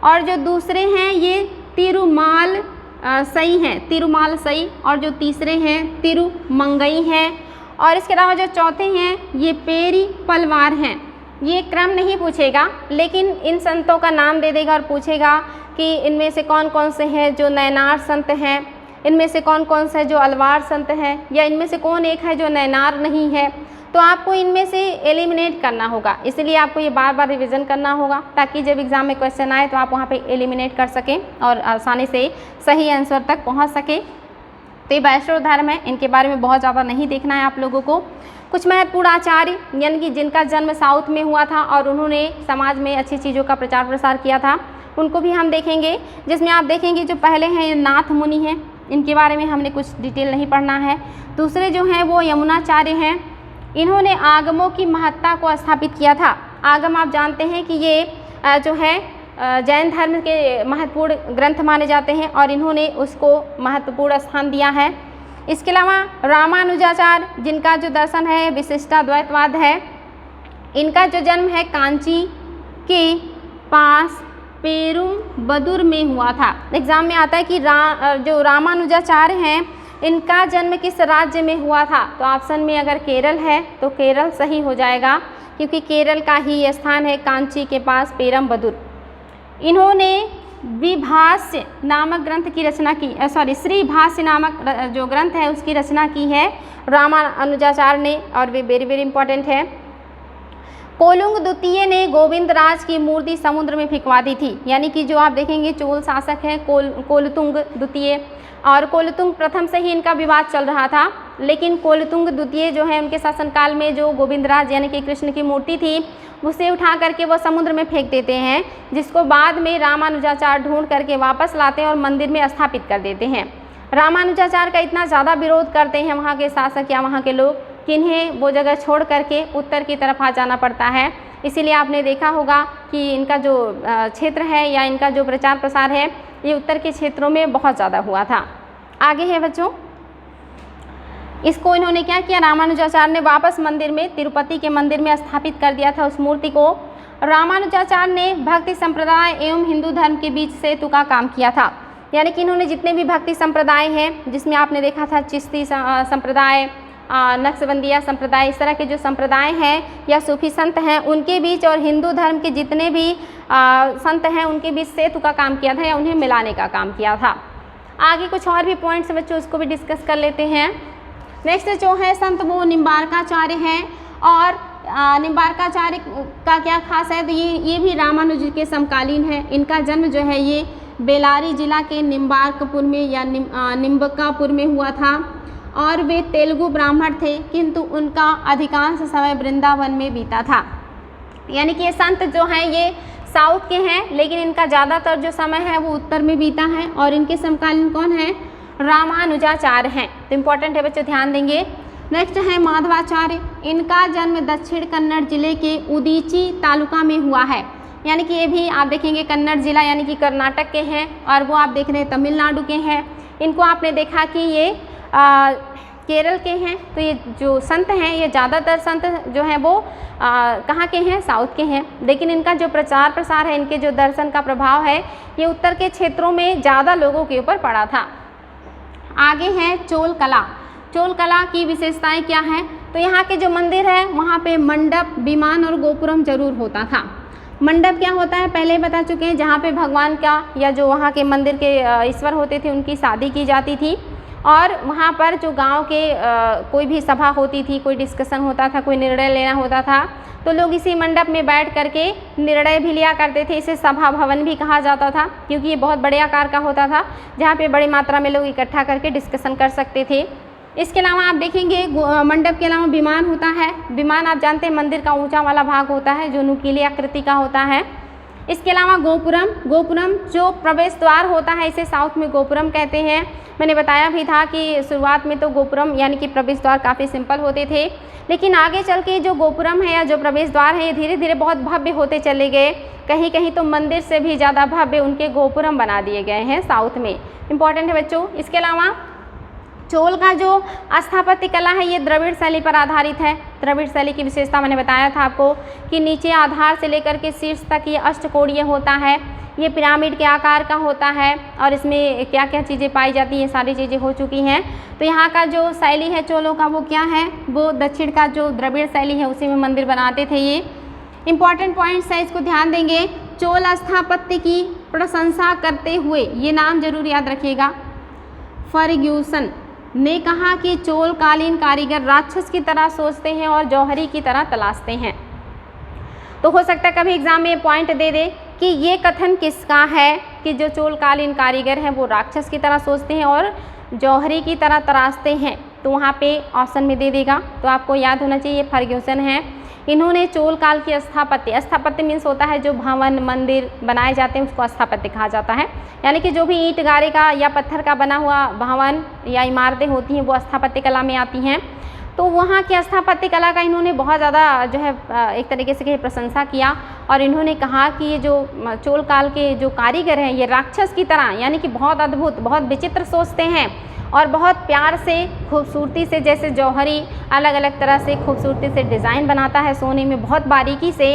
और जो दूसरे हैं ये तिरुमाल सई हैं, तिरुमाल सई। और जो तीसरे हैं तिरुमंगई हैं। और इसके अलावा जो चौथे हैं ये पेरी पलवार हैं। ये क्रम नहीं पूछेगा लेकिन इन संतों का नाम दे देगा और पूछेगा कि इनमें से कौन कौन से हैं जो नयनार संत हैं, इनमें से कौन कौन से जो अलवार संत हैं, या इनमें से कौन एक है जो नयनार नहीं है। तो आपको इनमें से एलिमिनेट करना होगा, इसलिए आपको ये बार बार रिवीजन करना होगा ताकि जब एग्ज़ाम में क्वेश्चन आए तो आप वहाँ पे एलिमिनेट कर सकें और आसानी से सही आंसर तक पहुँच सकें। तो ये वैष्णव धर्म है, इनके बारे में बहुत ज़्यादा नहीं देखना है आप लोगों को। कुछ महत्वपूर्ण आचार्य यानी कि जिनका जन्म साउथ में हुआ था और उन्होंने समाज में अच्छी चीज़ों का प्रचार प्रसार किया था, उनको भी हम देखेंगे। जिसमें आप देखेंगे जो पहले हैं नाथ मुनि हैं, इनके बारे में हमने कुछ डिटेल नहीं पढ़ना है। दूसरे जो हैं वो यमुनाचार्य हैं। इन्होंने आगमों की महत्ता को स्थापित किया था। आगम आप जानते हैं कि ये जो है जैन धर्म के महत्वपूर्ण ग्रंथ माने जाते हैं और इन्होंने उसको महत्वपूर्ण स्थान दिया है। इसके अलावा रामानुजाचार्य, जिनका जो दर्शन है विशिष्टाद्वैतवाद है, इनका जो जन्म है कांची के पास पेरुम्बदूर में हुआ था। एग्जाम में आता है कि जो रामानुजाचार्य हैं इनका जन्म किस राज्य में हुआ था, तो ऑप्शन में अगर केरल है तो केरल सही हो जाएगा, क्योंकि केरल का ही ये स्थान है कांची के पास पेरुम्बदूर। इन्होंने विभाष्य नामक ग्रंथ की रचना की, श्री भाष्य नामक जो ग्रंथ है उसकी रचना की है रामानुजाचार्य ने, और वे वेरी वेरी इंपॉर्टेंट है। कोलुंग द्वितीय ने गोविंदराज की मूर्ति समुद्र में फेंकवा दी थी, यानी कि जो आप देखेंगे चोल शासक हैं कोलतुंग द्वितीय, और कोलतुंग प्रथम से ही इनका विवाद चल रहा था, लेकिन कोलतुंग द्वितीय जो है उनके शासनकाल में जो गोविंदराज यानी कि कृष्ण की मूर्ति थी उसे उठा करके वो समुद्र में फेंक देते हैं, जिसको बाद में रामानुजाचार्य ढूंढ करके वापस लाते हैं और मंदिर में स्थापित कर देते हैं। रामानुजाचार्य का इतना ज़्यादा विरोध करते हैं वहाँ के शासक या वहाँ के लोग कि इन्हें वो जगह छोड़ करके उत्तर की तरफ आ जाना पड़ता है। इसीलिए आपने देखा होगा कि इनका जो क्षेत्र है या इनका जो प्रचार प्रसार है ये उत्तर के क्षेत्रों में बहुत ज़्यादा हुआ था। आगे है बच्चों, इसको इन्होंने क्या किया, रामानुजाचार्य ने वापस मंदिर में तिरुपति के मंदिर में स्थापित कर दिया था उस मूर्ति को। रामानुजाचार्य ने भक्ति संप्रदाय एवं हिंदू धर्म के बीच सेतु का काम किया था, यानी कि इन्होंने जितने भी भक्ति संप्रदाय हैं, जिसमें आपने देखा था चिश्ती संप्रदाय, नक्शबंदिया संप्रदाय, इस तरह के जो संप्रदाय हैं या सूफी संत हैं उनके बीच और हिंदू धर्म के जितने भी संत हैं उनके बीच सेतु का काम किया था या उन्हें मिलाने का काम किया था। आगे कुछ और भी पॉइंट्स बच्चों उसको भी डिस्कस कर लेते हैं। नेक्स्ट जो है संत वो निम्बार्काचार्य हैं, और निम्बार्काचार्य का क्या खास है, तो ये भी रामानुज के समकालीन है। इनका जन्म जो है ये बेलारी जिला के निम्बार्कपुर में या निम्बकापुर में हुआ था, और वे तेलुगु ब्राह्मण थे, किंतु उनका अधिकांश समय वृंदावन में बीता था। यानी कि ये संत जो हैं ये साउथ के हैं, लेकिन इनका ज़्यादातर जो समय है वो उत्तर में बीता है, और इनके समकालीन कौन है, रामानुजाचार्य हैं। तो इम्पोर्टेंट है बच्चों, ध्यान देंगे। नेक्स्ट है माधवाचार्य। इनका जन्म दक्षिण कन्नड़ जिले के उदीची तालुका में हुआ है, यानी कि ये भी आप देखेंगे कन्नड़ जिला यानी कि कर्नाटक के हैं, और वो आप देख रहे हैं तमिलनाडु के हैं। इनको आपने देखा कि ये केरल के हैं। तो ये जो संत हैं ये ज़्यादातर संत जो हैं वो कहाँ के हैं, साउथ के हैं, लेकिन इनका जो प्रचार प्रसार है, इनके जो दर्शन का प्रभाव है ये उत्तर के क्षेत्रों में ज़्यादा लोगों के ऊपर पड़ा था। आगे है चोल कला। चोल कला की विशेषताएं क्या हैं, तो यहाँ के जो मंदिर है वहाँ पे मंडप, विमान और गोपुरम जरूर होता था। मंडप क्या होता है पहले ही बता चुके हैं, जहाँ पे भगवान का या जो वहाँ के मंदिर के ईश्वर होते थे उनकी शादी की जाती थी, और वहाँ पर जो गांव के कोई भी सभा होती थी, कोई डिस्कशन होता था, कोई निर्णय लेना होता था, तो लोग इसी मंडप में बैठ करके निर्णय भी लिया करते थे। इसे सभा भवन भी कहा जाता था, क्योंकि ये बहुत बड़े आकार का होता था जहाँ पे बड़ी मात्रा में लोग इकट्ठा करके डिस्कशन कर सकते थे। इसके अलावा आप देखेंगे मंडप के अलावा विमान होता है। विमान आप जानते हैं मंदिर का ऊंचा वाला भाग होता है जो नुकीली आकृति का होता है। इसके अलावा गोपुरम, गोपुरम जो प्रवेश द्वार होता है इसे साउथ में गोपुरम कहते हैं। मैंने बताया भी था कि शुरुआत में तो गोपुरम यानी कि प्रवेश द्वार काफ़ी सिंपल होते थे, लेकिन आगे चल के जो गोपुरम है या जो प्रवेश द्वार है ये धीरे धीरे बहुत भव्य होते चले गए। कहीं कहीं तो मंदिर से भी ज़्यादा भव्य उनके गोपुरम बना दिए गए हैं साउथ में। इम्पॉर्टेंट है बच्चों। इसके अलावा चोल का जो स्थापत्य कला है ये द्रविड़ शैली पर आधारित है। द्रविड़ शैली की विशेषता मैंने बताया था आपको कि नीचे आधार से लेकर के शीर्ष तक ये अष्टकोणीय होता है, ये पिरामिड के आकार का होता है, और इसमें क्या क्या चीज़ें पाई जाती हैं सारी चीज़ें हो चुकी हैं। तो यहाँ का जो शैली है चोलों का वो क्या है, वो दक्षिण का जो द्रविड़ शैली है उसी में मंदिर बनाते थे। ये इंपॉर्टेंट पॉइंट्स है, इसको ध्यान देंगे। चोल स्थापत्य की प्रशंसा करते हुए ये नाम जरूर याद रखिएगा, फर्ग्यूसन ने कहा कि चोल कालीन कारीगर राक्षस की तरह सोचते हैं और जौहरी की तरह तलाशते हैं। तो हो सकता है कभी एग्जाम में पॉइंट दे दे कि ये कथन किसका है कि जो चोल कालीन कारीगर हैं वो राक्षस की तरह सोचते हैं और जौहरी की तरह तराशते हैं, तो वहाँ पे ऑप्शन में दे देगा। तो आपको याद होना चाहिए फर्ग्यूसन है। इन्होंने चोल काल की स्थापत्य मीन्स होता है जो भवन मंदिर बनाए जाते हैं उसको स्थापत्य कहा जाता है, यानी कि जो भी ईंट गारे का या पत्थर का बना हुआ भवन या इमारतें होती हैं वो स्थापत्य कला में आती हैं। तो वहाँ की स्थापत्य कला का इन्होंने बहुत ज़्यादा जो है एक तरीके से प्रशंसा किया और इन्होंने कहा कि ये जो चोल काल के जो कारीगर हैं ये राक्षस की तरह, यानी कि बहुत अद्भुत, बहुत विचित्र सोचते हैं और बहुत प्यार से, खूबसूरती से, जैसे जौहरी अलग अलग तरह से खूबसूरती से डिज़ाइन बनाता है सोने में बहुत बारीकी से,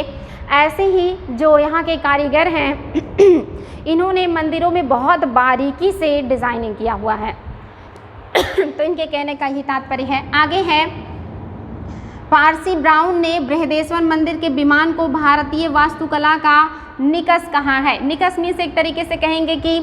ऐसे ही जो यहाँ के कारीगर हैं इन्होंने मंदिरों में बहुत बारीकी से डिज़ाइनिंग किया हुआ है। तो इनके कहने का ही तात्पर्य है। आगे है, पारसी ब्राउन ने बृहदेश्वर मंदिर के विमान को भारतीय वास्तुकला का निकष कहा है। निकष मीन्स एक तरीके से कहेंगे कि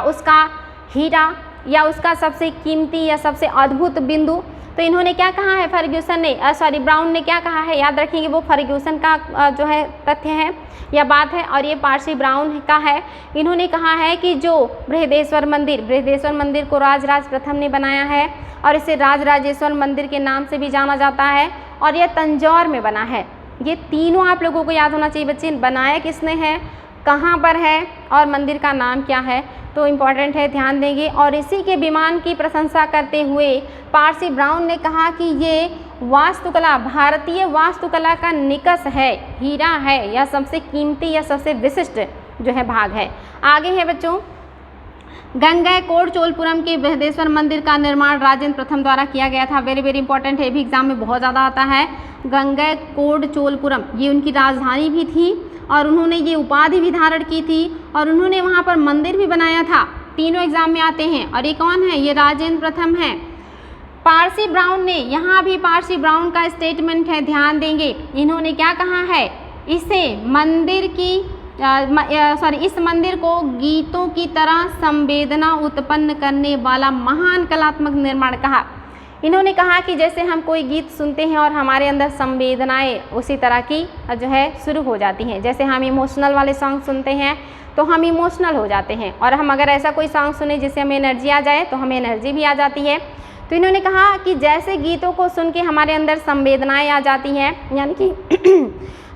उसका हीरा या उसका सबसे कीमती या सबसे अद्भुत बिंदु। तो इन्होंने क्या कहा है, फर्ग्यूसन ने ब्राउन ने क्या कहा है, याद रखेंगे वो फर्ग्यूसन का जो है तथ्य है या बात है और ये पारसी ब्राउन का है। इन्होंने कहा है कि जो बृहदेश्वर मंदिर को राजराज प्रथम ने बनाया है और इसे राजराजेश्वर मंदिर के नाम से भी जाना जाता है और यह तंजौर में बना है। ये तीनों आप लोगों को याद होना चाहिए बच्चे, बनाया किसने है, कहाँ पर है और मंदिर का नाम क्या है, तो इम्पॉर्टेंट है, ध्यान देंगे। और इसी के विमान की प्रशंसा करते हुए पारसी ब्राउन ने कहा कि ये वास्तुकला, भारतीय वास्तुकला का निकष है, हीरा है या सबसे कीमती या सबसे विशिष्ट जो है भाग है। आगे है बच्चों, गंगैकोंड चोलपुरम के बृहदेश्वर मंदिर का निर्माण राजेंद्र प्रथम द्वारा किया गया था। वेरी वेरी इंपॉर्टेंट है, भी एग्जाम में बहुत ज़्यादा आता है। गंगैकोंड चोलपुरम ये उनकी राजधानी भी थी और उन्होंने ये उपाधि भी धारण की थी और उन्होंने वहाँ पर मंदिर भी बनाया था। तीनों एग्जाम में आते हैं। और ये कौन है, ये राजेंद्र प्रथम है। पारसी ब्राउन ने, यहाँ भी पारसी ब्राउन का स्टेटमेंट है, ध्यान देंगे। इन्होंने क्या कहा है, इसे मंदिर की इस मंदिर को गीतों की तरह संवेदना उत्पन्न करने वाला महान कलात्मक निर्माण कहा। इन्होंने कहा कि जैसे हम कोई गीत सुनते हैं और हमारे अंदर संवेदनाएं उसी तरह की जो है शुरू हो जाती हैं। जैसे हम इमोशनल वाले सॉन्ग सुनते हैं तो हम इमोशनल हो जाते हैं और हम अगर ऐसा कोई सॉन्ग सुने जिससे हमें एनर्जी आ जाए तो हमें एनर्जी भी आ जाती है। तो इन्होंने कहा कि जैसे गीतों को सुन के हमारे अंदर संवेदनाएं आ जाती हैं, यानी कि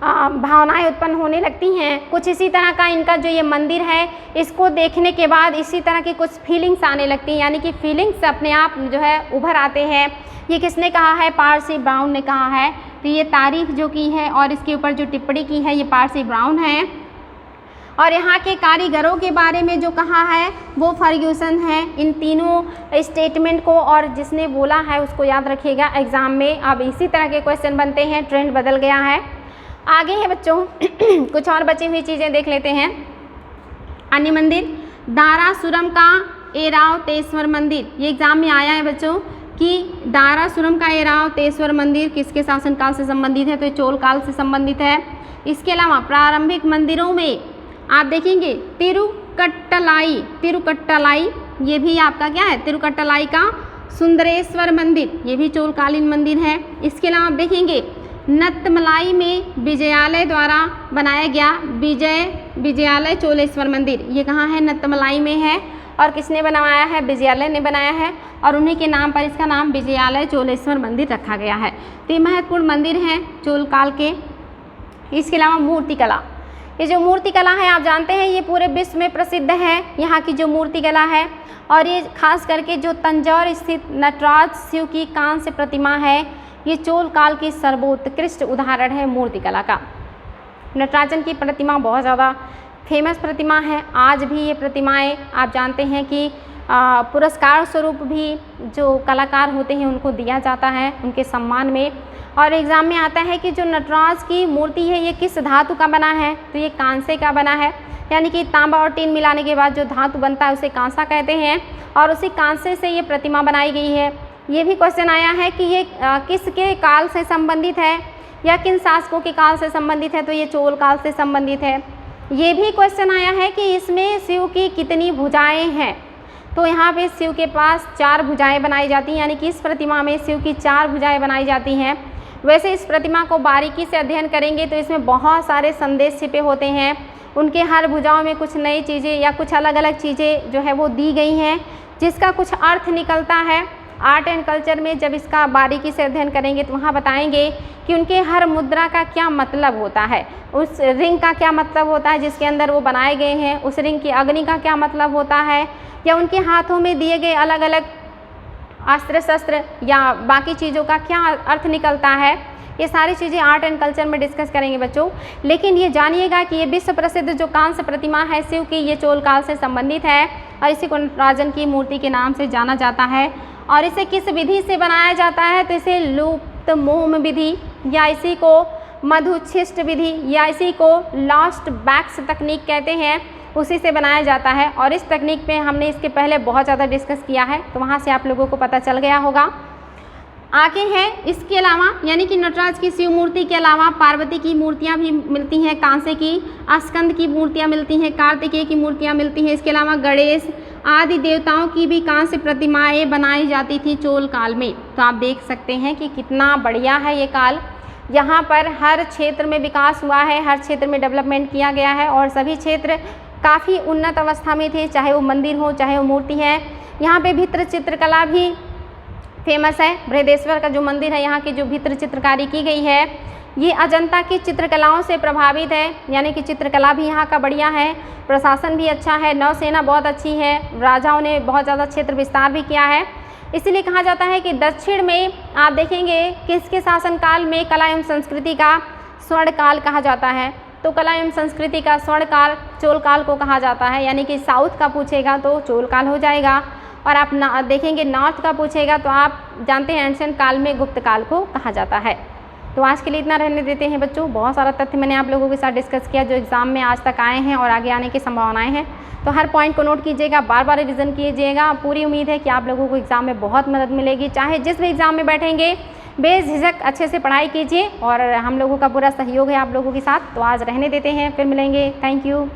भावनाएं उत्पन्न होने लगती हैं, कुछ इसी तरह का इनका जो ये मंदिर है इसको देखने के बाद इसी तरह की कुछ फीलिंग्स आने लगती हैं, यानी कि फीलिंग्स अपने आप जो है उभर आते हैं। ये किसने कहा है, पारसी ब्राउन ने कहा है। तो ये तारीफ जो की है और इसके ऊपर जो टिप्पणी की है ये पारसी ब्राउन है। और यहाँ के कारीगरों के बारे में जो कहा है वो फर्ग्यूसन है। इन तीनों स्टेटमेंट को और जिसने बोला है उसको याद रखिएगा एग्ज़ाम में। अब इसी तरह के क्वेश्चन बनते हैं, ट्रेंड बदल गया है। आगे है बच्चों कुछ और बची हुई चीज़ें देख लेते हैं। अन्य मंदिर, दारासुरम का ऐरावतेश्वर मंदिर, ये एग्जाम में आया है बच्चों कि दारासुरम का ऐरावतेश्वर मंदिर किसके शासनकाल से संबंधित है, तो ये चोल काल से संबंधित है। इसके अलावा प्रारंभिक मंदिरों में आप देखेंगे तिरुकट्टलाई, ये भी आपका क्या है, तिरुकट्टलाई का सुंदरेश्वर मंदिर, ये भी चोलकालीन मंदिर है। इसके अलावा आप देखेंगे नत्तमलाई में विजयालय द्वारा बनाया गया विजयालय चोलेश्वर मंदिर, ये कहाँ है, नत्तमलाई में है और किसने बनवाया है, विजयालय ने बनाया है और उन्हीं के नाम पर इसका नाम विजयालय चोलेश्वर मंदिर रखा गया है। तो ये महत्वपूर्ण मंदिर हैं चोल काल के। इसके अलावा मूर्तिकला, ये जो मूर्तिकला है आप जानते हैं ये पूरे विश्व में प्रसिद्ध है, यहाँ की जो मूर्तिकला है। और ये खास करके जो तंजौर स्थित नटराज शिव की कांस्य प्रतिमा है ये चोल काल की सर्वोत्कृष्ट उदाहरण है मूर्तिकला का। नटराजन की प्रतिमा बहुत ज़्यादा फेमस प्रतिमा है। आज भी ये प्रतिमाएं आप जानते हैं कि पुरस्कार स्वरूप भी जो कलाकार होते हैं उनको दिया जाता है उनके सम्मान में। और एग्ज़ाम में आता है कि जो नटराज की मूर्ति है ये किस धातु का बना है, तो ये कांसे का बना है, यानी कि तांबा और टीन मिलाने के बाद जो धातु बनता है उसे कांसा कहते हैं और उसी कांसे से ये प्रतिमा बनाई गई है। ये भी क्वेश्चन आया है कि ये किसके काल से संबंधित है या किन शासकों के काल से संबंधित है, तो ये चोल काल से संबंधित है। ये भी क्वेश्चन आया है कि इसमें शिव की कितनी भुजाएं हैं, तो यहाँ पे शिव के पास 4 भुजाएं बनाई जाती हैं, यानी कि इस प्रतिमा में शिव की 4 भुजाएं बनाई जाती हैं। वैसे इस प्रतिमा को बारीकी से अध्ययन करेंगे तो इसमें बहुत सारे संदेश छिपे होते हैं। उनके हर भुजाओं में कुछ नई चीज़ें या कुछ अलग अलग चीज़ें जो है वो दी गई हैं जिसका कुछ अर्थ निकलता है। आर्ट एंड कल्चर में जब इसका बारीकी से अध्ययन करेंगे तो वहाँ बताएंगे कि उनके हर मुद्रा का क्या मतलब होता है, उस रिंग का क्या मतलब होता है जिसके अंदर वो बनाए गए हैं, उस रिंग की अग्नि का क्या मतलब होता है, या उनके हाथों में दिए गए अलग अलग अस्त्र शस्त्र या बाकी चीज़ों का क्या अर्थ निकलता है। ये सारी चीज़ें आर्ट एंड कल्चर में डिस्कस करेंगे बच्चों। लेकिन ये जानिएगा कि ये विश्व प्रसिद्ध जो कांस्य प्रतिमा है शिव की, ये चोल काल से संबंधित है और इसी को नटराजन की मूर्ति के नाम से जाना जाता है। और इसे किस विधि से बनाया जाता है, तो इसे लुप्त मोम विधि या इसी को मधुच्छिष्ट विधि या इसी को लास्ट बैक्स तकनीक कहते हैं, उसी से बनाया जाता है। और इस तकनीक पे हमने इसके पहले बहुत ज़्यादा डिस्कस किया है, तो वहाँ से आप लोगों को पता चल गया होगा। आगे है इसके अलावा यानी कि नटराज की शिव मूर्ति के अलावा पार्वती की मूर्तियाँ भी मिलती हैं कांसे की, स्कंद की मूर्तियाँ मिलती हैं, कार्तिकेय की मूर्तियाँ मिलती हैं। इसके अलावा गणेश आदि देवताओं की भी कांस्य प्रतिमाएँ बनाई जाती थी चोल काल में। तो आप देख सकते हैं कि कितना बढ़िया है ये काल। यहाँ पर हर क्षेत्र में विकास हुआ है, हर क्षेत्र में डेवलपमेंट किया गया है और सभी क्षेत्र काफ़ी उन्नत अवस्था में थे, चाहे वो मंदिर हो चाहे वो मूर्ति है। यहाँ पे भित्र चित्रकला भी फेमस है। बृहदेश्वर का जो मंदिर है, यहाँ की जो भित्र चित्रकारी की गई है ये अजंता की चित्रकलाओं से प्रभावित है, यानी कि चित्रकला भी यहाँ का बढ़िया है। प्रशासन भी अच्छा है, नौसेना बहुत अच्छी है, राजाओं ने बहुत ज़्यादा क्षेत्र विस्तार भी किया है। इसीलिए कहा जाता है कि दक्षिण में आप देखेंगे किसके शासनकाल में कला एवं संस्कृति का स्वर्ण काल कहा जाता है, तो कला एवं संस्कृति का स्वर्ण काल चोल काल को कहा जाता है। यानी कि साउथ का पूछेगा तो चोल काल हो जाएगा, और आप देखेंगे नॉर्थ का पूछेगा तो आप जानते हैं एंशिएंट काल में गुप्त काल को कहा जाता है। तो आज के लिए इतना रहने देते हैं बच्चों। बहुत सारा तथ्य मैंने आप लोगों के साथ डिस्कस किया जो एग्ज़ाम में आज तक आए हैं और आगे आने की संभावनाएं हैं। तो हर पॉइंट को नोट कीजिएगा, बार बार रिवीजन कीजिएगा। पूरी उम्मीद है कि आप लोगों को एग्ज़ाम में बहुत मदद मिलेगी। चाहे जिस भी एग्ज़ाम में बैठेंगे बेझिझक अच्छे से पढ़ाई कीजिए और हम लोगों का पूरा सहयोग है आप लोगों के साथ। तो आज रहने देते हैं, फिर मिलेंगे। Thank you.